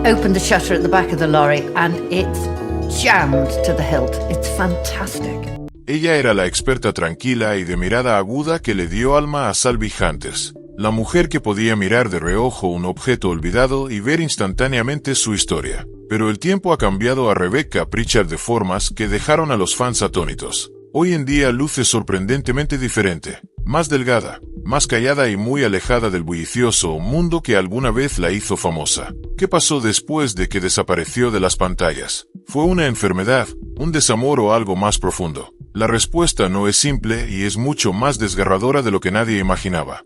opened the shutter at the back of the lorry and it's jammed to the hilt. It's fantastic. Ella era la experta tranquila y de mirada aguda que le dio alma a Sally Hunters, la mujer que podía mirar de reojo un objeto olvidado y ver instantáneamente su historia. Pero el tiempo ha cambiado a Rebecca Pritchard de formas que dejaron a los fans atónitos. Hoy en día luce sorprendentemente diferente, más delgada, más callada y muy alejada del bullicioso mundo que alguna vez la hizo famosa. ¿Qué pasó después de que desapareció de las pantallas? ¿Fue una enfermedad, un desamor o algo más profundo? La respuesta no es simple y es mucho más desgarradora de lo que nadie imaginaba.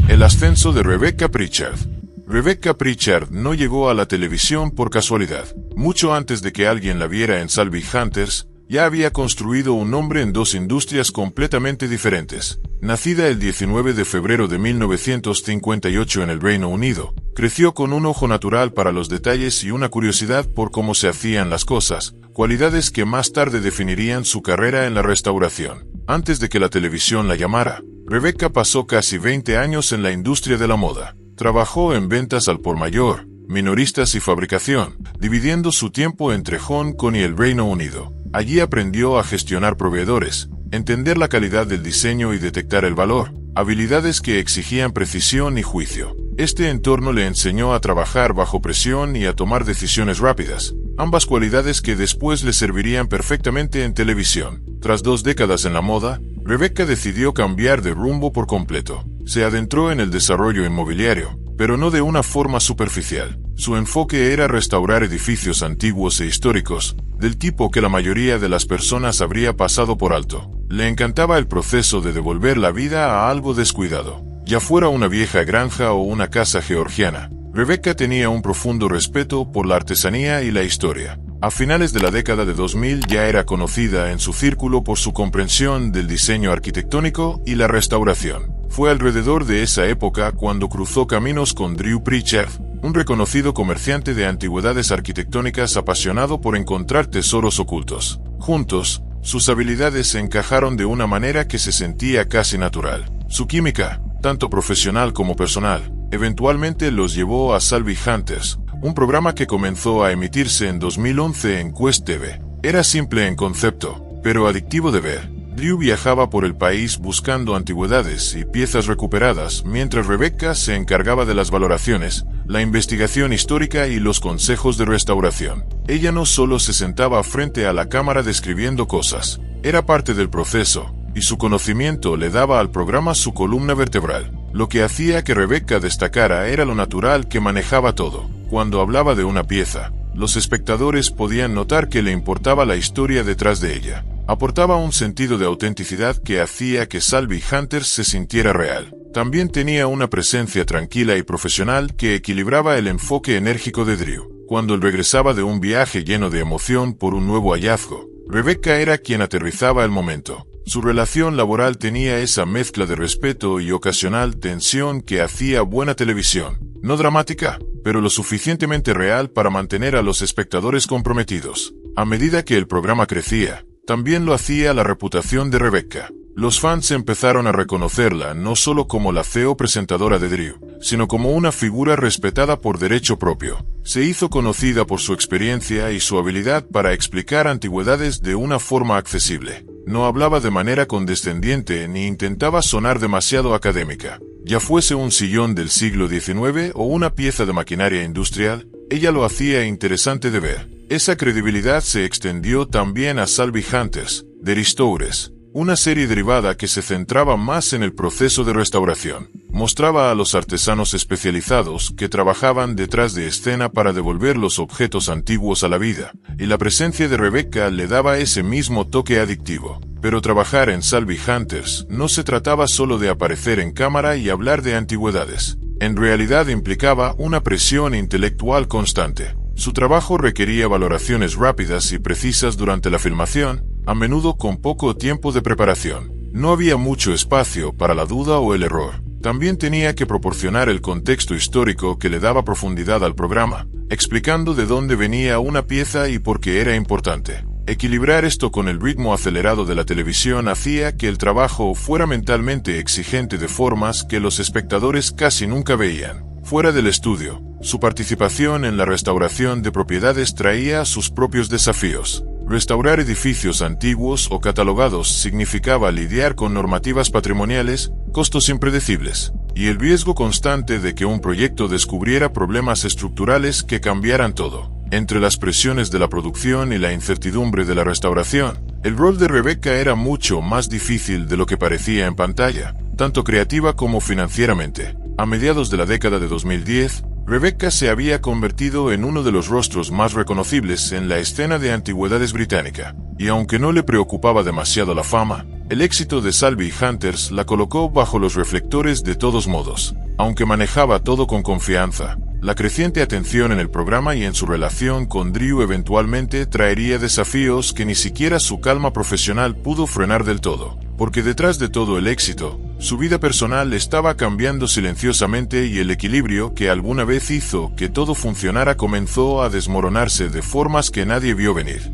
El ascenso de Rebecca Pritchard. Rebecca Pritchard no llegó a la televisión por casualidad. Mucho antes de que alguien la viera en Sally Hunters, ya había construido un nombre en dos industrias completamente diferentes. Nacida el 19 de febrero de 1958 en el Reino Unido, creció con un ojo natural para los detalles y una curiosidad por cómo se hacían las cosas, cualidades que más tarde definirían su carrera en la restauración. Antes de que la televisión la llamara, Rebecca pasó casi 20 años en la industria de la moda. Trabajó en ventas al por mayor, minoristas y fabricación, dividiendo su tiempo entre Hong Kong y el Reino Unido. Allí aprendió a gestionar proveedores, entender la calidad del diseño y detectar el valor, habilidades que exigían precisión y juicio. Este entorno le enseñó a trabajar bajo presión y a tomar decisiones rápidas, ambas cualidades que después le servirían perfectamente en televisión. Tras 2 décadas en la moda, Rebecca decidió cambiar de rumbo por completo. Se adentró en el desarrollo inmobiliario, pero no de una forma superficial. Su enfoque era restaurar edificios antiguos e históricos, del tipo que la mayoría de las personas habría pasado por alto. Le encantaba el proceso de devolver la vida a algo descuidado, ya fuera una vieja granja o una casa georgiana. Rebecca tenía un profundo respeto por la artesanía y la historia. A finales de la década de 2000 ya era conocida en su círculo por su comprensión del diseño arquitectónico y la restauración. Fue alrededor de esa época cuando cruzó caminos con Drew Pritchard, un reconocido comerciante de antigüedades arquitectónicas apasionado por encontrar tesoros ocultos. Juntos, sus habilidades encajaron de una manera que se sentía casi natural. Su química, tanto profesional como personal, eventualmente los llevó a Sally Hunters, un programa que comenzó a emitirse en 2011 en Quest TV. Era simple en concepto, pero adictivo de ver. Drew viajaba por el país buscando antigüedades y piezas recuperadas, mientras Rebecca se encargaba de las valoraciones, la investigación histórica y los consejos de restauración. Ella no solo se sentaba frente a la cámara describiendo cosas, era parte del proceso, y su conocimiento le daba al programa su columna vertebral. Lo que hacía que Rebecca destacara era lo natural que manejaba todo. Cuando hablaba de una pieza, los espectadores podían notar que le importaba la historia detrás de ella. Aportaba un sentido de autenticidad que hacía que Sally Hunters se sintiera real. También tenía una presencia tranquila y profesional que equilibraba el enfoque enérgico de Drew. Cuando él regresaba de un viaje lleno de emoción por un nuevo hallazgo, Rebecca era quien aterrizaba el momento. Su relación laboral tenía esa mezcla de respeto y ocasional tensión que hacía buena televisión. No dramática, pero lo suficientemente real para mantener a los espectadores comprometidos. A medida que el programa crecía, también lo hacía la reputación de Rebecca. Los fans empezaron a reconocerla no solo como la CEO presentadora de Drew, sino como una figura respetada por derecho propio. Se hizo conocida por su experiencia y su habilidad para explicar antigüedades de una forma accesible. No hablaba de manera condescendiente ni intentaba sonar demasiado académica. Ya fuese un sillón del siglo XIX o una pieza de maquinaria industrial, ella lo hacía interesante de ver. Esa credibilidad se extendió también a Sally Hunters, de Restores, una serie derivada que se centraba más en el proceso de restauración. Mostraba a los artesanos especializados que trabajaban detrás de escena para devolver los objetos antiguos a la vida, y la presencia de Rebecca le daba ese mismo toque adictivo. Pero trabajar en Sally Hunters no se trataba solo de aparecer en cámara y hablar de antigüedades. En realidad implicaba una presión intelectual constante. Su trabajo requería valoraciones rápidas y precisas durante la filmación, a menudo con poco tiempo de preparación. No había mucho espacio para la duda o el error. También tenía que proporcionar el contexto histórico que le daba profundidad al programa, explicando de dónde venía una pieza y por qué era importante. Equilibrar esto con el ritmo acelerado de la televisión hacía que el trabajo fuera mentalmente exigente de formas que los espectadores casi nunca veían. Fuera del estudio, Su participación en la restauración de propiedades traía sus propios desafíos. Restaurar edificios antiguos o catalogados significaba lidiar con normativas patrimoniales, costos impredecibles, y el riesgo constante de que un proyecto descubriera problemas estructurales que cambiaran todo. Entre las presiones de la producción y la incertidumbre de la restauración, el rol de Rebecca era mucho más difícil de lo que parecía en pantalla, tanto creativa como financieramente. A mediados de la década de 2010, Rebecca se había convertido en uno de los rostros más reconocibles en la escena de antigüedades británica, y aunque no le preocupaba demasiado la fama, el éxito de Salvie Hunters la colocó bajo los reflectores de todos modos. Aunque manejaba todo con confianza, la creciente atención en el programa y en su relación con Drew eventualmente traería desafíos que ni siquiera su calma profesional pudo frenar del todo, porque detrás de todo el éxito, su vida personal estaba cambiando silenciosamente y el equilibrio que alguna vez hizo que todo funcionara comenzó a desmoronarse de formas que nadie vio venir.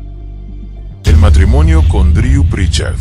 El matrimonio con Drew Pritchard.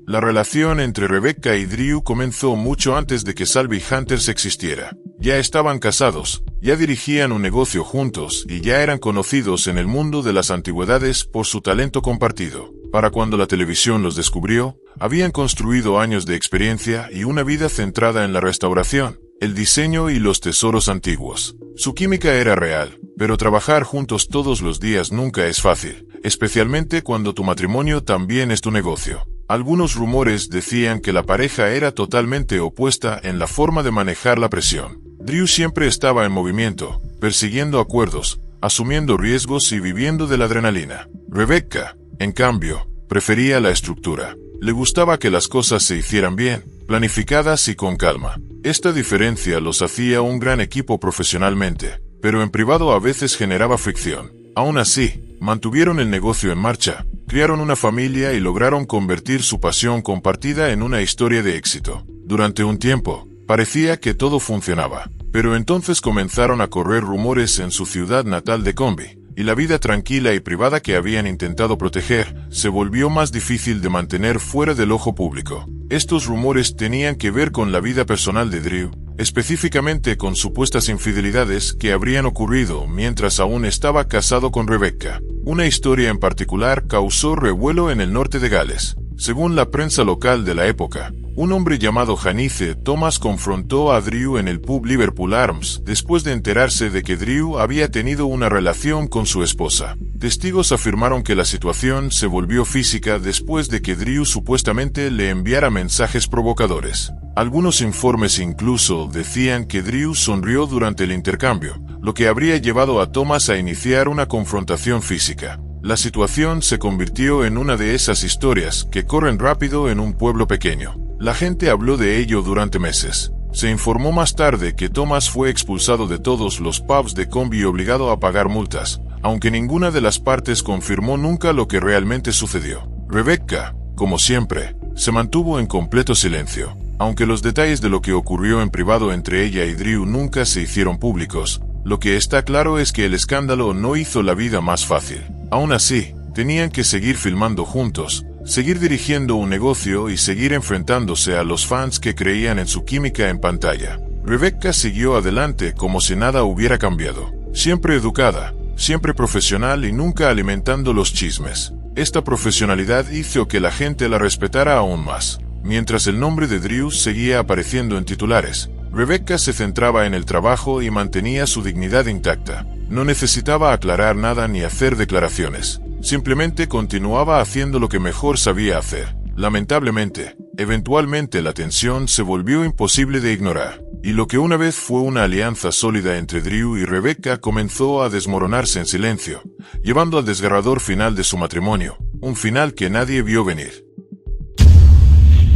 La relación entre Rebecca y Drew comenzó mucho antes de que Salvie Hunters existiera. Ya estaban casados, ya dirigían un negocio juntos y ya eran conocidos en el mundo de las antigüedades por su talento compartido. Para cuando la televisión los descubrió, habían construido años de experiencia y una vida centrada en la restauración, el diseño y los tesoros antiguos. Su química era real, pero trabajar juntos todos los días nunca es fácil, especialmente cuando tu matrimonio también es tu negocio. Algunos rumores decían que la pareja era totalmente opuesta en la forma de manejar la presión. Drew siempre estaba en movimiento, persiguiendo acuerdos, asumiendo riesgos y viviendo de la adrenalina. Rebecca, en cambio, prefería la estructura. Le gustaba que las cosas se hicieran bien, planificadas y con calma. Esta diferencia los hacía un gran equipo profesionalmente, pero en privado a veces generaba fricción. Aún así, mantuvieron el negocio en marcha, criaron una familia y lograron convertir su pasión compartida en una historia de éxito. Durante un tiempo, parecía que todo funcionaba, pero entonces comenzaron a correr rumores en su ciudad natal de Combe, y la vida tranquila y privada que habían intentado proteger se volvió más difícil de mantener fuera del ojo público. Estos rumores tenían que ver con la vida personal de Drew, específicamente con supuestas infidelidades que habrían ocurrido mientras aún estaba casado con Rebecca. Una historia en particular causó revuelo en el norte de Gales. Según la prensa local de la época, un hombre llamado Janice Thomas confrontó a Drew en el pub Liverpool Arms después de enterarse de que Drew había tenido una relación con su esposa. Testigos afirmaron que la situación se volvió física después de que Drew supuestamente le enviara mensajes provocadores. Algunos informes incluso decían que Drew sonrió durante el intercambio, lo que habría llevado a Thomas a iniciar una confrontación física. La situación se convirtió en una de esas historias que corren rápido en un pueblo pequeño. La gente habló de ello durante meses. Se informó más tarde que Thomas fue expulsado de todos los pubs de Combe y obligado a pagar multas, aunque ninguna de las partes confirmó nunca lo que realmente sucedió. Rebecca, como siempre, se mantuvo en completo silencio. Aunque los detalles de lo que ocurrió en privado entre ella y Drew nunca se hicieron públicos, lo que está claro es que el escándalo no hizo la vida más fácil. Aún así, tenían que seguir filmando juntos, seguir dirigiendo un negocio y seguir enfrentándose a los fans que creían en su química en pantalla. Rebecca siguió adelante como si nada hubiera cambiado. Siempre educada, siempre profesional y nunca alimentando los chismes. Esta profesionalidad hizo que la gente la respetara aún más. Mientras el nombre de Drew seguía apareciendo en titulares, Rebecca se centraba en el trabajo y mantenía su dignidad intacta. No necesitaba aclarar nada ni hacer declaraciones. Simplemente continuaba haciendo lo que mejor sabía hacer. Lamentablemente, eventualmente la tensión se volvió imposible de ignorar, y lo que una vez fue una alianza sólida entre Drew y Rebecca comenzó a desmoronarse en silencio, llevando al desgarrador final de su matrimonio, un final que nadie vio venir.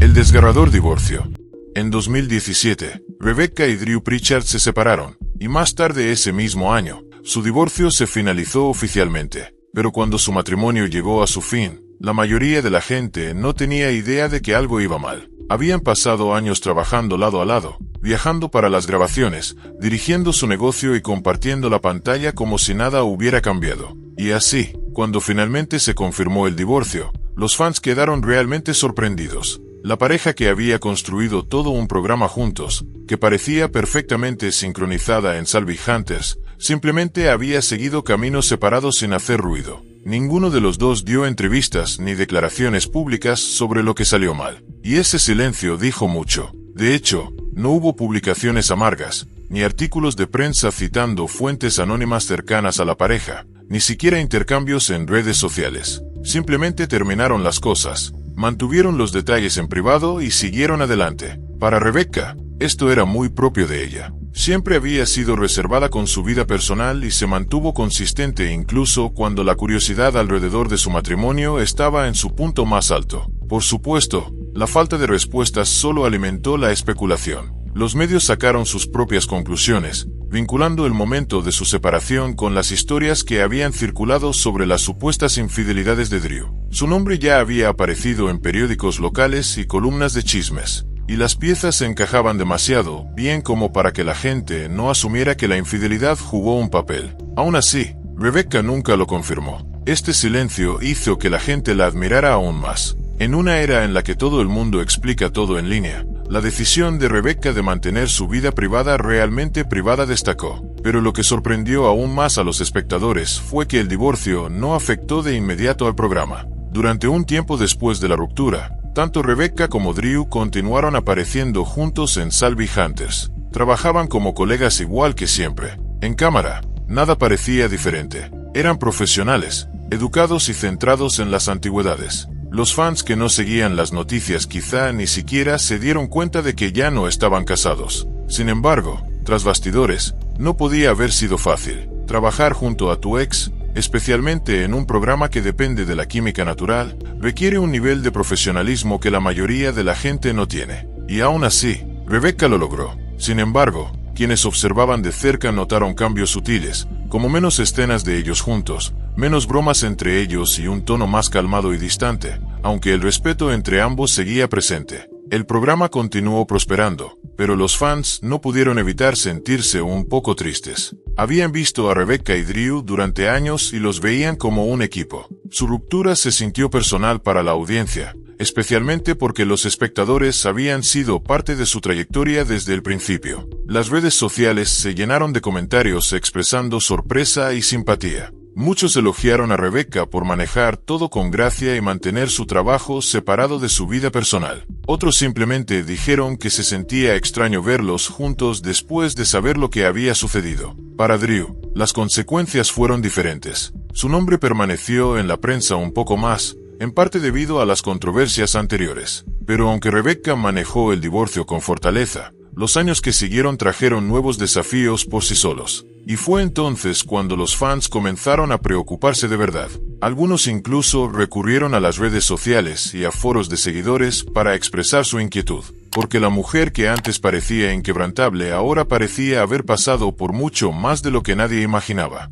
El desgarrador divorcio. En 2017, Rebecca y Drew Pritchard se separaron, y más tarde ese mismo año, su divorcio se finalizó oficialmente. Pero cuando su matrimonio llegó a su fin, la mayoría de la gente no tenía idea de que algo iba mal. Habían pasado años trabajando lado a lado, viajando para las grabaciones, dirigiendo su negocio y compartiendo la pantalla como si nada hubiera cambiado. Y así, cuando finalmente se confirmó el divorcio, los fans quedaron realmente sorprendidos. La pareja que había construido todo un programa juntos, que parecía perfectamente sincronizada en Salvie Hunters, simplemente había seguido caminos separados sin hacer ruido. Ninguno de los dos dio entrevistas ni declaraciones públicas sobre lo que salió mal. Y ese silencio dijo mucho. De hecho, no hubo publicaciones amargas, ni artículos de prensa citando fuentes anónimas cercanas a la pareja, ni siquiera intercambios en redes sociales. Simplemente terminaron las cosas, mantuvieron los detalles en privado y siguieron adelante. Para Rebecca, esto era muy propio de ella. Siempre había sido reservada con su vida personal y se mantuvo consistente incluso cuando la curiosidad alrededor de su matrimonio estaba en su punto más alto. Por supuesto, la falta de respuestas solo alimentó la especulación. Los medios sacaron sus propias conclusiones, vinculando el momento de su separación con las historias que habían circulado sobre las supuestas infidelidades de Drew. Su nombre ya había aparecido en periódicos locales y columnas de chismes, y las piezas se encajaban demasiado bien como para que la gente no asumiera que la infidelidad jugó un papel. Aún así, Rebecca nunca lo confirmó. Este silencio hizo que la gente la admirara aún más. En una era en la que todo el mundo explica todo en línea, la decisión de Rebecca de mantener su vida privada realmente privada destacó. Pero lo que sorprendió aún más a los espectadores fue que el divorcio no afectó de inmediato al programa. Durante un tiempo después de la ruptura, tanto Rebecca como Drew continuaron apareciendo juntos en Salvi Hunters. Trabajaban como colegas igual que siempre. En cámara, nada parecía diferente. Eran profesionales, educados y centrados en las antigüedades. Los fans que no seguían las noticias quizá ni siquiera se dieron cuenta de que ya no estaban casados. Sin embargo, tras bastidores, no podía haber sido fácil. Trabajar junto a tu ex, especialmente en un programa que depende de la química natural, requiere un nivel de profesionalismo que la mayoría de la gente no tiene. Y aún así, Rebecca lo logró. Sin embargo, quienes observaban de cerca notaron cambios sutiles, como menos escenas de ellos juntos, menos bromas entre ellos y un tono más calmado y distante, aunque el respeto entre ambos seguía presente. El programa continuó prosperando, pero los fans no pudieron evitar sentirse un poco tristes. Habían visto a Rebecca y Drew durante años y los veían como un equipo. Su ruptura se sintió personal para la audiencia, especialmente porque los espectadores habían sido parte de su trayectoria desde el principio. Las redes sociales se llenaron de comentarios expresando sorpresa y simpatía. Muchos elogiaron a Rebecca por manejar todo con gracia y mantener su trabajo separado de su vida personal. Otros simplemente dijeron que se sentía extraño verlos juntos después de saber lo que había sucedido. Para Drew, las consecuencias fueron diferentes. Su nombre permaneció en la prensa un poco más, en parte debido a las controversias anteriores. Pero aunque Rebecca manejó el divorcio con fortaleza, los años que siguieron trajeron nuevos desafíos por sí solos. Y fue entonces cuando los fans comenzaron a preocuparse de verdad. Algunos incluso recurrieron a las redes sociales y a foros de seguidores para expresar su inquietud, porque la mujer que antes parecía inquebrantable ahora parecía haber pasado por mucho más de lo que nadie imaginaba.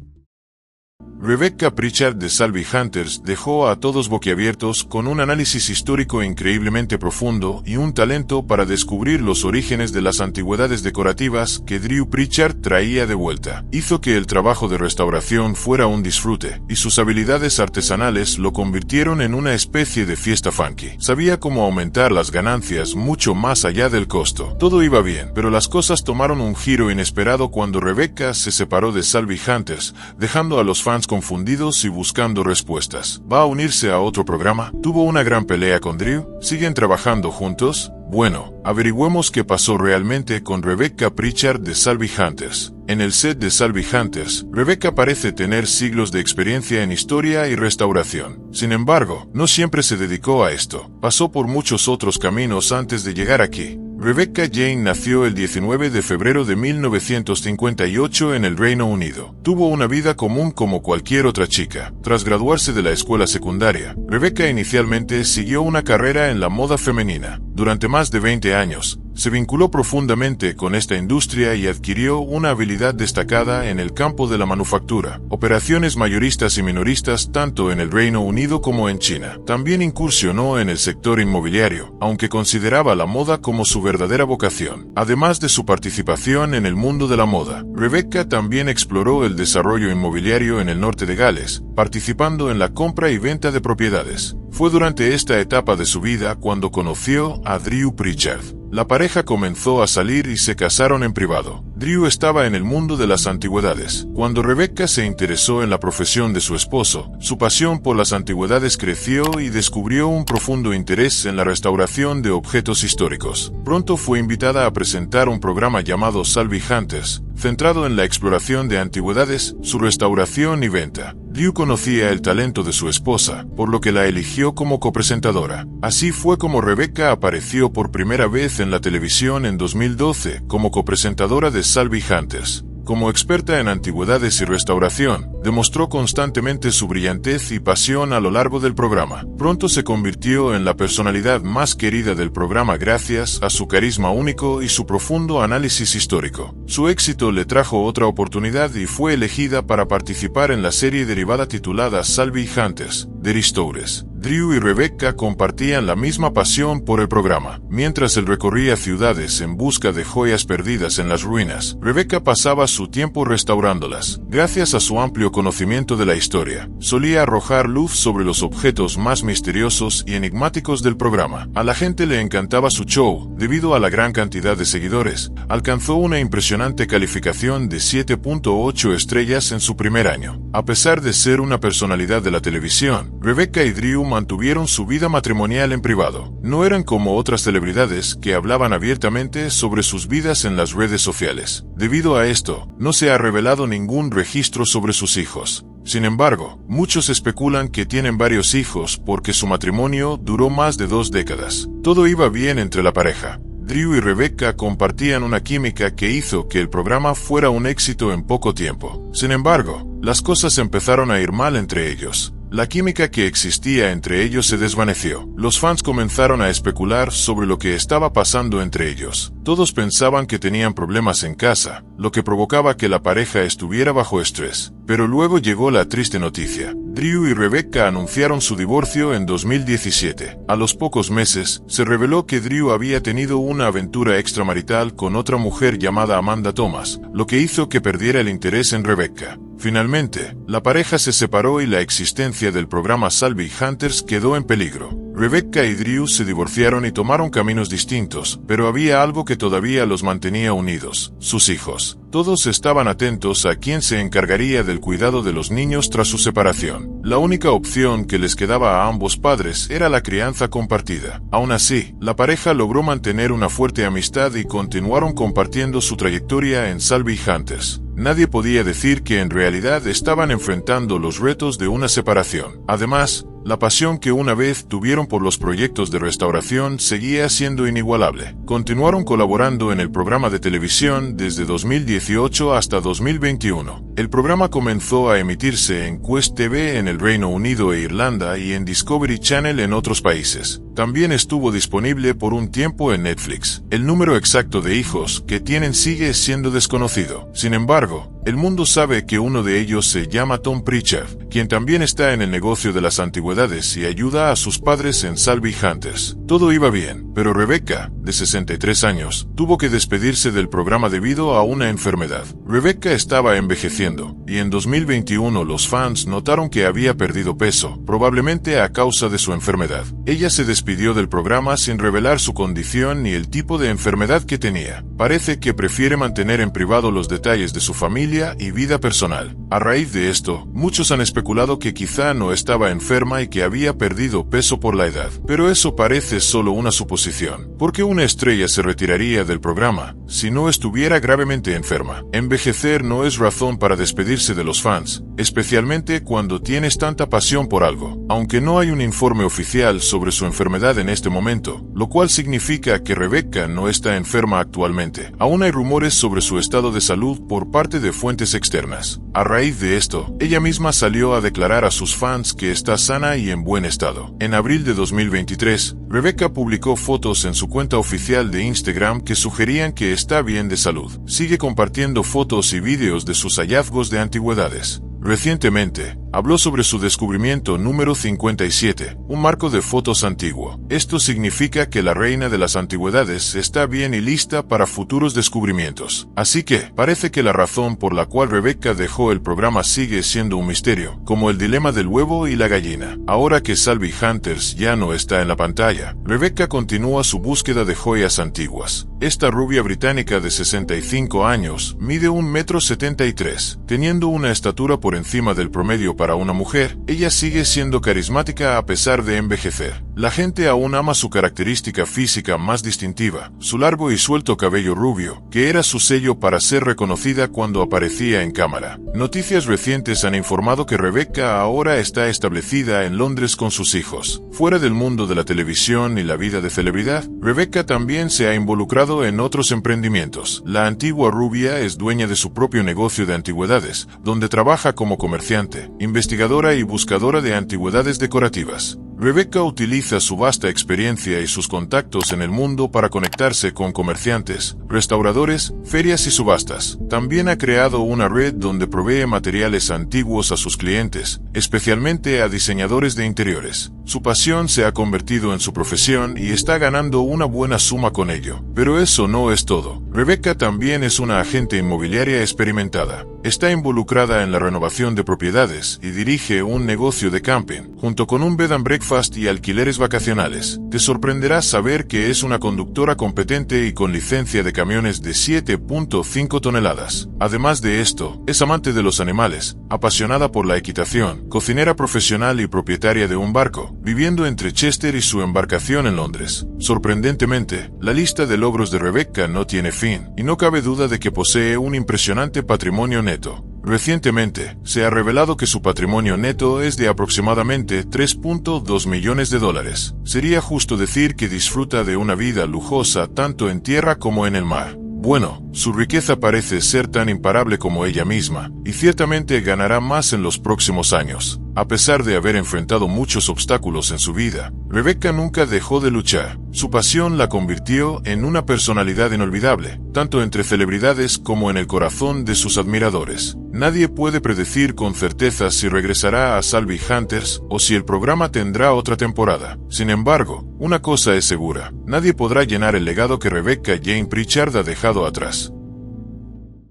Rebecca Pritchard de Salvi Hunters dejó a todos boquiabiertos con un análisis histórico increíblemente profundo y un talento para descubrir los orígenes de las antigüedades decorativas que Drew Pritchard traía de vuelta. Hizo que el trabajo de restauración fuera un disfrute, y sus habilidades artesanales lo convirtieron en una especie de fiesta funky. Sabía cómo aumentar las ganancias mucho más allá del costo. Todo iba bien, pero las cosas tomaron un giro inesperado cuando Rebecca se separó de Salvi Hunters, dejando a los fans confundidos y buscando respuestas. ¿Va a unirse a otro programa? ¿Tuvo una gran pelea con Drew? ¿Siguen trabajando juntos? Bueno, averigüemos qué pasó realmente con Rebecca Pritchard de Salvi Hunters. En el set de Salvi Hunters, Rebecca parece tener siglos de experiencia en historia y restauración. Sin embargo, no siempre se dedicó a esto. Pasó por muchos otros caminos antes de llegar aquí. Rebecca Jane nació el 19 de febrero de 1958 en el Reino Unido. Tuvo una vida común como cualquier otra chica. Tras graduarse de la escuela secundaria, Rebecca inicialmente siguió una carrera en la moda femenina. Durante más de 20 años, se vinculó profundamente con esta industria y adquirió una habilidad destacada en el campo de la manufactura, operaciones mayoristas y minoristas tanto en el Reino Unido como en China. También incursionó en el sector inmobiliario, aunque consideraba la moda como su verdadera vocación. Además de su participación en el mundo de la moda, Rebecca también exploró el desarrollo inmobiliario en el norte de Gales, participando en la compra y venta de propiedades. Fue durante esta etapa de su vida cuando conoció a Drew Pritchard. La pareja comenzó a salir y se casaron en privado. Drew estaba en el mundo de las antigüedades. Cuando Rebecca se interesó en la profesión de su esposo, su pasión por las antigüedades creció y descubrió un profundo interés en la restauración de objetos históricos. Pronto fue invitada a presentar un programa llamado Salvage Hunters, centrado en la exploración de antigüedades, su restauración y venta. Drew conocía el talento de su esposa, por lo que la eligió como copresentadora. Así fue como Rebecca apareció por primera vez en la televisión en 2012 como copresentadora de Salvage Hunters. Como experta en antigüedades y restauración, demostró constantemente su brillantez y pasión a lo largo del programa. Pronto se convirtió en la personalidad más querida del programa gracias a su carisma único y su profundo análisis histórico. Su éxito le trajo otra oportunidad y fue elegida para participar en la serie derivada titulada Salvage Hunters, The Restorers. Drew y Rebecca compartían la misma pasión por el programa. Mientras él recorría ciudades en busca de joyas perdidas en las ruinas, Rebecca pasaba su tiempo restaurándolas. Gracias a su amplio conocimiento de la historia, solía arrojar luz sobre los objetos más misteriosos y enigmáticos del programa. A la gente le encantaba su show, debido a la gran cantidad de seguidores. Alcanzó una impresionante calificación de 7.8 estrellas en su primer año. A pesar de ser una personalidad de la televisión, Rebecca y Drew mantuvieron su vida matrimonial en privado. No eran como otras celebridades que hablaban abiertamente sobre sus vidas en las redes sociales. Debido a esto, no se ha revelado ningún registro sobre sus hijos. Sin embargo, muchos especulan que tienen varios hijos porque su matrimonio duró más de 2 décadas. Todo iba bien entre la pareja. Drew y Rebecca compartían una química que hizo que el programa fuera un éxito en poco tiempo. Sin embargo, las cosas empezaron a ir mal entre ellos. La química que existía entre ellos se desvaneció. Los fans comenzaron a especular sobre lo que estaba pasando entre ellos. Todos pensaban que tenían problemas en casa, lo que provocaba que la pareja estuviera bajo estrés. Pero luego llegó la triste noticia. Drew y Rebecca anunciaron su divorcio en 2017. A los pocos meses, se reveló que Drew había tenido una aventura extramarital con otra mujer llamada Amanda Thomas, lo que hizo que perdiera el interés en Rebecca. Finalmente, la pareja se separó y la existencia del programa Salvage Hunters quedó en peligro. Rebecca y Drew se divorciaron y tomaron caminos distintos, pero había algo que todavía los mantenía unidos: sus hijos. Todos estaban atentos a quién se encargaría del cuidado de los niños tras su separación. La única opción que les quedaba a ambos padres era la crianza compartida. Aún así, la pareja logró mantener una fuerte amistad y continuaron compartiendo su trayectoria en Salvage Hunters. Nadie podía decir que en realidad estaban enfrentando los retos de una separación. Además, la pasión que una vez tuvieron por los proyectos de restauración seguía siendo inigualable. Continuaron colaborando en el programa de televisión desde 2018 hasta 2021. El programa comenzó a emitirse en Quest TV en el Reino Unido e Irlanda y en Discovery Channel en otros países. También estuvo disponible por un tiempo en Netflix. El número exacto de hijos que tienen sigue siendo desconocido. Sin embargo, el mundo sabe que uno de ellos se llama Tom Pritchard, quien también está en el negocio de las antigüedades y ayuda a sus padres en Salvage Hunters. Todo iba bien, pero Rebecca, de 63 años, tuvo que despedirse del programa debido a una enfermedad. Rebecca estaba envejeciendo, y en 2021 los fans notaron que había perdido peso, probablemente a causa de su enfermedad. Ella se despidió del programa sin revelar su condición ni el tipo de enfermedad que tenía. Parece que prefiere mantener en privado los detalles de su familia y vida personal. A raíz de esto, muchos han especulado que quizá no estaba enferma y que había perdido peso por la edad. Pero eso parece solo una suposición. ¿Por qué una estrella se retiraría del programa si no estuviera gravemente enferma? Envejecer no es razón para despedirse de los fans, especialmente cuando tienes tanta pasión por algo. Aunque no hay un informe oficial sobre su enfermedad en este momento, lo cual significa que Rebecca no está enferma actualmente. Aún hay rumores sobre su estado de salud por parte de fuentes externas. A raíz de esto, ella misma salió a declarar a sus fans que está sana y en buen estado. En abril de 2023, Rebecca publicó fotos en su cuenta oficial de Instagram que sugerían que está bien de salud. Sigue compartiendo fotos y vídeos de sus hallazgos de antigüedades. Recientemente, habló sobre su descubrimiento número 57, un marco de fotos antiguo. Esto significa que la reina de las antigüedades está bien y lista para futuros descubrimientos. Así que, parece que la razón por la cual Rebecca dejó el programa sigue siendo un misterio, como el dilema del huevo y la gallina. Ahora que Sally Hunters ya no está en la pantalla, Rebecca continúa su búsqueda de joyas antiguas. Esta rubia británica de 65 años mide 1,73 m. Teniendo una estatura por encima del promedio para una mujer, ella sigue siendo carismática a pesar de envejecer. La gente aún ama su característica física más distintiva, su largo y suelto cabello rubio, que era su sello para ser reconocida cuando aparecía en cámara. Noticias recientes han informado que Rebecca ahora está establecida en Londres con sus hijos. Fuera del mundo de la televisión y la vida de celebridad, Rebecca también se ha involucrado en otros emprendimientos. La antigua rubia es dueña de su propio negocio de antigüedades, donde trabaja como comerciante, investigadora y buscadora de antigüedades decorativas. Rebecca utiliza su vasta experiencia y sus contactos en el mundo para conectarse con comerciantes, restauradores, ferias y subastas. También ha creado una red donde provee materiales antiguos a sus clientes, especialmente a diseñadores de interiores. Su pasión se ha convertido en su profesión y está ganando una buena suma con ello. Pero eso no es todo. Rebecca también es una agente inmobiliaria experimentada. Está involucrada en la renovación de propiedades y dirige un negocio de camping, junto con un bed and breakfast y alquileres vacacionales. Te sorprenderá saber que es una conductora competente y con licencia de camiones de 7.5 toneladas. Además de esto, es amante de los animales, apasionada por la equitación, cocinera profesional y propietaria de un barco, viviendo entre Chester y su embarcación en Londres. Sorprendentemente, la lista de logros de Rebecca no tiene fin, y no cabe duda de que posee un impresionante patrimonio neto. Recientemente, se ha revelado que su patrimonio neto es de aproximadamente 3.2 millones de dólares. Sería justo decir que disfruta de una vida lujosa tanto en tierra como en el mar. Bueno, su riqueza parece ser tan imparable como ella misma, y ciertamente ganará más en los próximos años. A pesar de haber enfrentado muchos obstáculos en su vida, Rebecca nunca dejó de luchar. Su pasión la convirtió en una personalidad inolvidable, tanto entre celebridades como en el corazón de sus admiradores. Nadie puede predecir con certeza si regresará a Sally Hunters o si el programa tendrá otra temporada. Sin embargo, una cosa es segura: nadie podrá llenar el legado que Rebecca Jane Pritchard ha dejado atrás.